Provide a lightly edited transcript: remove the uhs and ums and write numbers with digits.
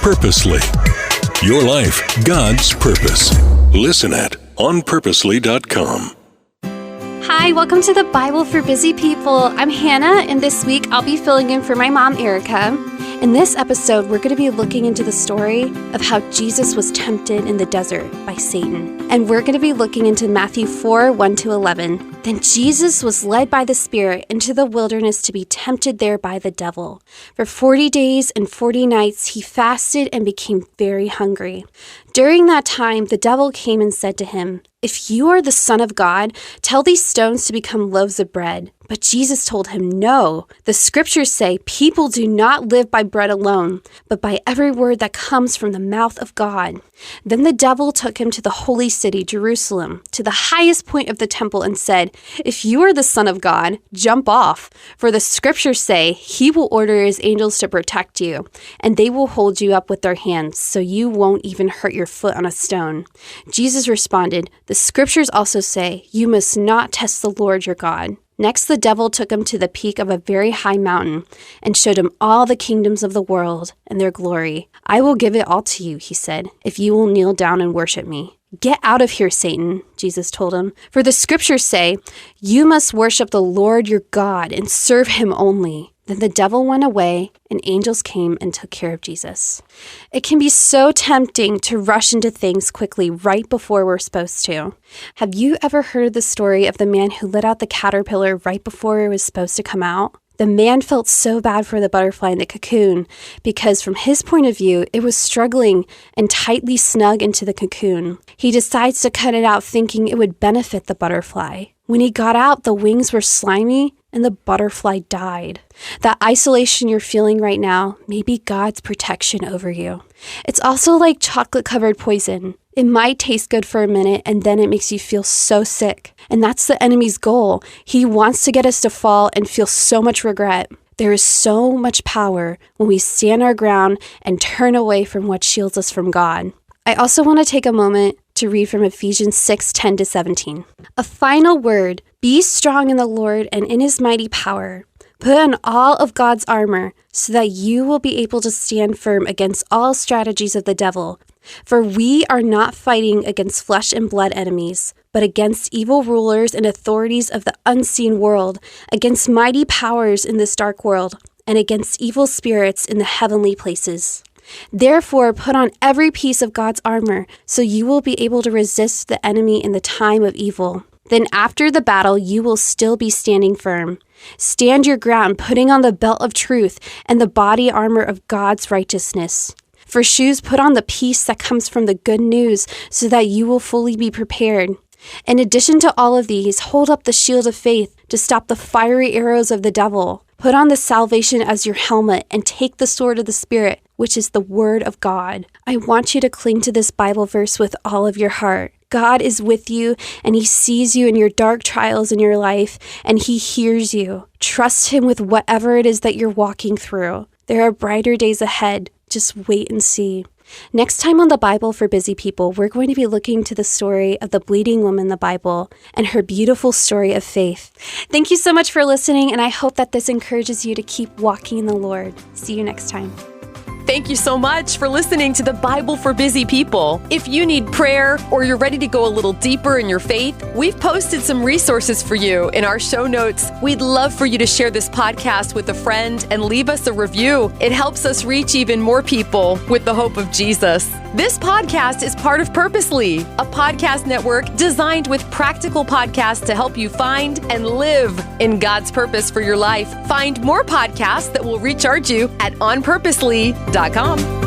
Purposely. Your life, God's purpose. Listen at onpurposely.com. Hi, welcome to the Bible for Busy People. I'm Hannah, and this week I'll be filling in for my mom, Erica. In this episode, we're going to be looking into the story of how Jesus was tempted in the desert by Satan. And we're going to be looking into Matthew 4, 1-11. Then Jesus was led by the Spirit into the wilderness to be tempted there by the devil. For 40 days and 40 nights he fasted and became very hungry. During that time, the devil came and said to him, "If you are the Son of God, tell these stones to become loaves of bread." But Jesus told him, "No, the scriptures say people do not live by bread alone, but by every word that comes from the mouth of God." Then the devil took him to the holy city, Jerusalem, to the highest point of the temple and said, "If you are the Son of God, jump off. For the scriptures say he will order his angels to protect you, and they will hold you up with their hands, so you won't even hurt your foot on a stone." Jesus responded, "The scriptures also say you must not test the Lord your God." Next, the devil took him to the peak of a very high mountain and showed him all the kingdoms of the world and their glory. "I will give it all to you," he said, "if you will kneel down and worship me." "Get out of here, Satan," Jesus told him, "for the scriptures say, you must worship the Lord your God and serve him only." Then the devil went away, and angels came and took care of Jesus. It can be so tempting to rush into things quickly right before we're supposed to. Have you ever heard the story of the man who let out the caterpillar right before it was supposed to come out? The man felt so bad for the butterfly in the cocoon because from his point of view, it was struggling and tightly snug into the cocoon. He decides to cut it out thinking it would benefit the butterfly. When he got out, the wings were slimy and the butterfly died. That isolation you're feeling right now may be God's protection over you. It's also like chocolate-covered poison. It might taste good for a minute and then it makes you feel so sick. And that's the enemy's goal. He wants to get us to fall and feel so much regret. There is so much power when we stand our ground and turn away from what shields us from God. I also want to take a moment to read from Ephesians 6, 10-17. A final word, be strong in the Lord and in his mighty power. Put on all of God's armor so that you will be able to stand firm against all strategies of the devil. For we are not fighting against flesh and blood enemies, but against evil rulers and authorities of the unseen world, against mighty powers in this dark world, and against evil spirits in the heavenly places. Therefore, put on every piece of God's armor, so you will be able to resist the enemy in the time of evil. Then after the battle, you will still be standing firm. Stand your ground, putting on the belt of truth and the body armor of God's righteousness. For shoes, put on the peace that comes from the good news, so that you will fully be prepared. In addition to all of these, hold up the shield of faith to stop the fiery arrows of the devil. Put on the salvation as your helmet and take the sword of the Spirit, which is the Word of God. I want you to cling to this Bible verse with all of your heart. God is with you, and he sees you in your dark trials in your life, and he hears you. Trust him with whatever it is that you're walking through. There are brighter days ahead. Just wait and see. Next time on the Bible for Busy People, we're going to be looking to the story of the bleeding woman in the Bible and her beautiful story of faith. Thank you so much for listening, and I hope that this encourages you to keep walking in the Lord. See you next time. Thank you so much for listening to the Bible for Busy People. If you need prayer or you're ready to go a little deeper in your faith, we've posted some resources for you in our show notes. We'd love for you to share this podcast with a friend and leave us a review. It helps us reach even more people with the hope of Jesus. This podcast is part of Purposely, a podcast network designed with practical podcasts to help you find and live in God's purpose for your life. Find more podcasts that will recharge you at onpurposely.com.